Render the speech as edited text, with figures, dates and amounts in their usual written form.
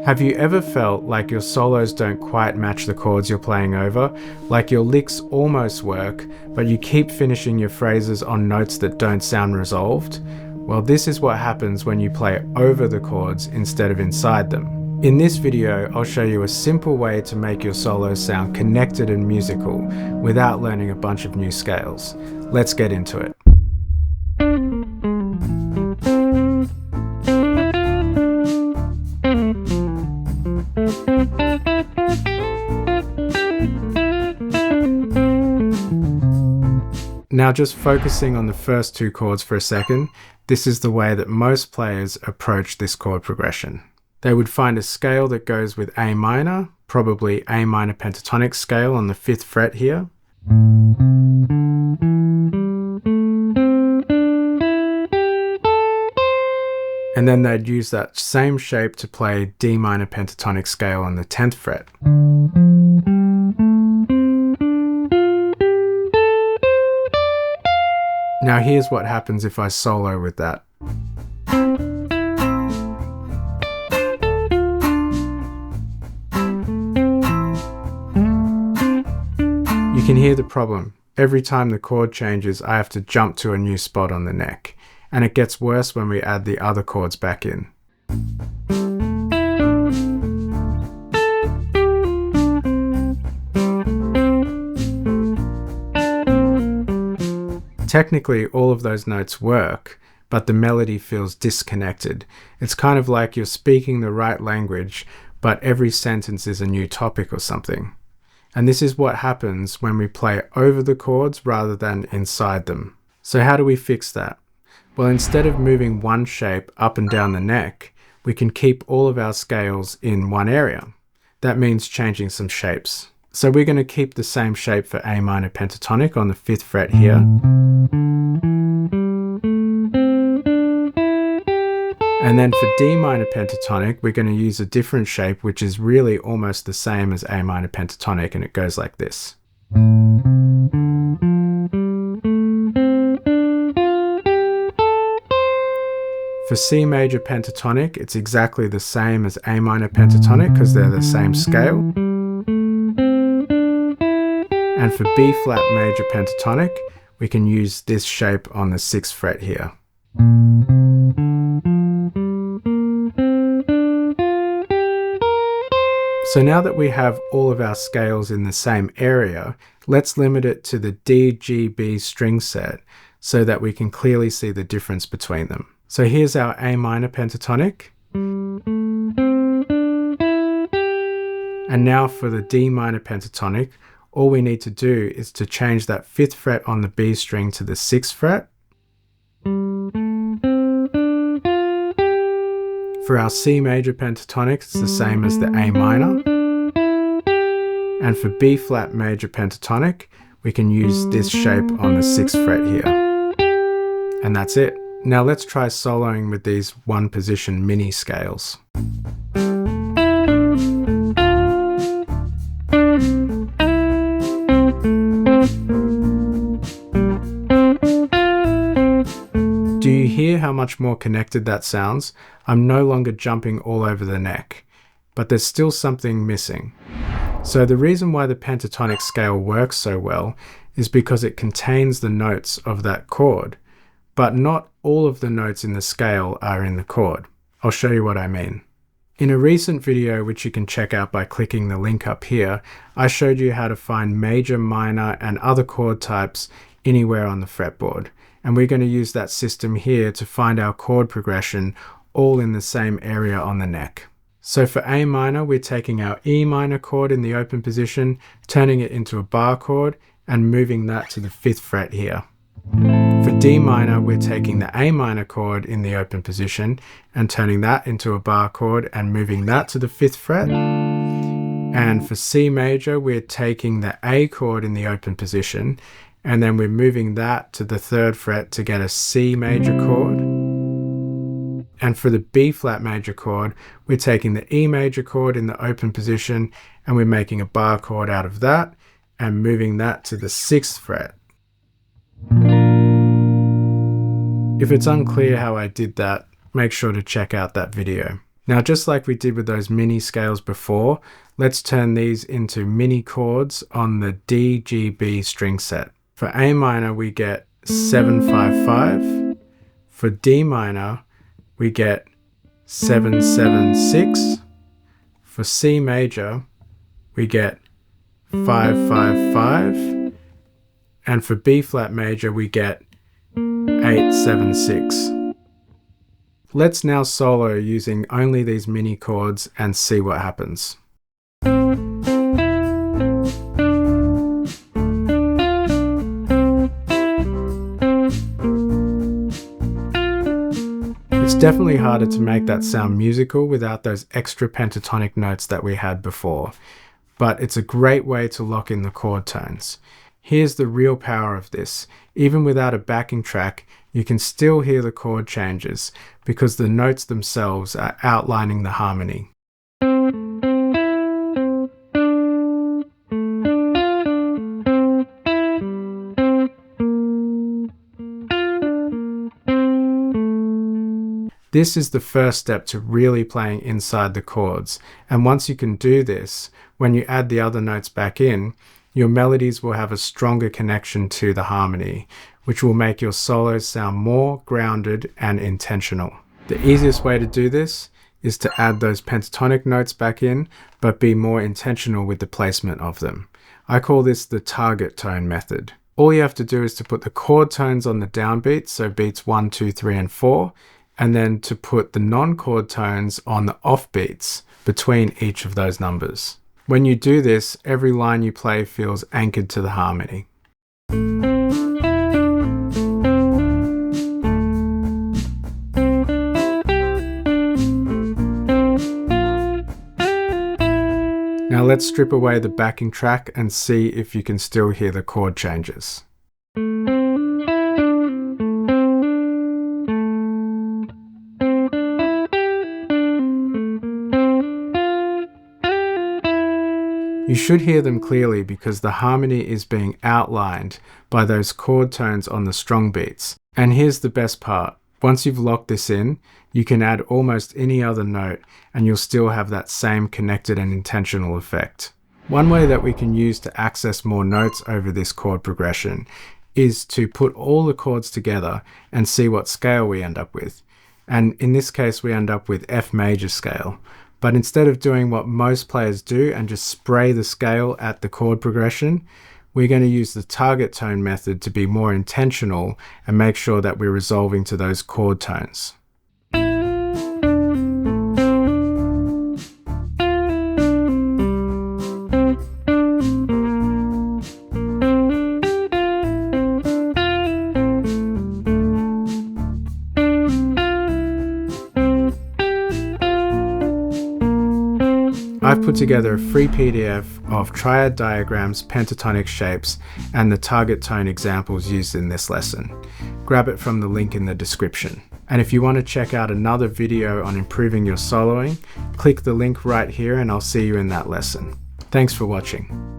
Have you ever felt like your solos don't quite match the chords you're playing over? Like your licks almost work, but you keep finishing your phrases on notes that don't sound resolved? Well, this is what happens when you play over the chords instead of inside them. In this video, I'll show you a simple way to make your solos sound connected and musical without learning a bunch of new scales. Let's get into it. Now just focusing on the first two chords for a second, this is the way that most players approach this chord progression. They would find a scale that goes with A minor, probably A minor pentatonic scale on the 5th fret here. And then they'd use that same shape to play D minor pentatonic scale on the 10th fret. Now here's what happens if I solo with that. You can hear the problem. Every time the chord changes, I have to jump to a new spot on the neck, and it gets worse when we add the other chords back in. Technically, all of those notes work, but the melody feels disconnected. It's kind of like you're speaking the right language, but every sentence is a new topic or something. And this is what happens when we play over the chords rather than inside them. So how do we fix that? Well, instead of moving one shape up and down the neck, we can keep all of our scales in one area. That means changing some shapes. So we're going to keep the same shape for A minor pentatonic on the 5th fret here. And then for D minor pentatonic, we're going to use a different shape, which is really almost the same as A minor pentatonic, and it goes like this. For C major pentatonic, it's exactly the same as A minor pentatonic because they're the same scale. And for B flat major pentatonic, we can use this shape on the 6th fret here. So now that we have all of our scales in the same area, let's limit it to the D, G, B string set so that we can clearly see the difference between them. So here's our A minor pentatonic. And now for the D minor pentatonic, all we need to do is to change that 5th fret on the B string to the 6th fret. For our C major pentatonic, it's the same as the A minor. And for B flat major pentatonic, we can use this shape on the 6th fret here. And that's it. Now let's try soloing with these one position mini scales. Do you hear how much more connected that sounds? I'm no longer jumping all over the neck, but there's still something missing. So the reason why the pentatonic scale works so well is because it contains the notes of that chord, but not all of the notes in the scale are in the chord. I'll show you what I mean. In a recent video, which you can check out by clicking the link up here, I showed you how to find major, minor, and other chord types anywhere on the fretboard. And we're going to use that system here to find our chord progression all in the same area on the neck. So for A minor, we're taking our E minor chord in the open position, turning it into a bar chord, and moving that to the 5th fret here. For D minor, we're taking the A minor chord in the open position and turning that into a bar chord and moving that to the 5th fret. And for C major, we're taking the A chord in the open position and then we're moving that to the 3rd fret to get a C major chord. And for the B flat major chord, we're taking the E major chord in the open position and we're making a bar chord out of that and moving that to the 6th fret. If it's unclear how I did that, make sure to check out that video. Now, just like we did with those mini scales before, let's turn these into mini chords on the D, G, B string set. For A minor, we get 7-5-5. For D minor, we get 7-7-6. For C major, we get 5-5-5. And for B flat major, we get 8-7-6. Let's now solo using only these mini chords and see what happens. It's definitely harder to make that sound musical without those extra pentatonic notes that we had before, but it's a great way to lock in the chord tones. Here's the real power of this. Even without a backing track, you can still hear the chord changes because the notes themselves are outlining the harmony. This is the first step to really playing inside the chords, and once you can do this, when you add the other notes back in, your melodies will have a stronger connection to the harmony, which will make your solos sound more grounded and intentional. The easiest way to do this is to add those pentatonic notes back in, but be more intentional with the placement of them. I call this the target tone method. All you have to do is to put the chord tones on the downbeats, so beats 1, 2, 3, and 4, and then to put the non-chord tones on the offbeats between each of those numbers. When you do this, every line you play feels anchored to the harmony. Now let's strip away the backing track and see if you can still hear the chord changes. You should hear them clearly because the harmony is being outlined by those chord tones on the strong beats. And here's the best part. Once you've locked this in, you can add almost any other note and you'll still have that same connected and intentional effect. One way that we can use to access more notes over this chord progression is to put all the chords together and see what scale we end up with. And in this case, we end up with F major scale. But instead of doing what most players do and just spray the scale at the chord progression, we're going to use the target tone method to be more intentional and make sure that we're resolving to those chord tones. I've put together a free PDF of triad diagrams, pentatonic shapes, and the target tone examples used in this lesson. Grab it from the link in the description. And if you want to check out another video on improving your soloing, click the link right here and I'll see you in that lesson. Thanks for watching.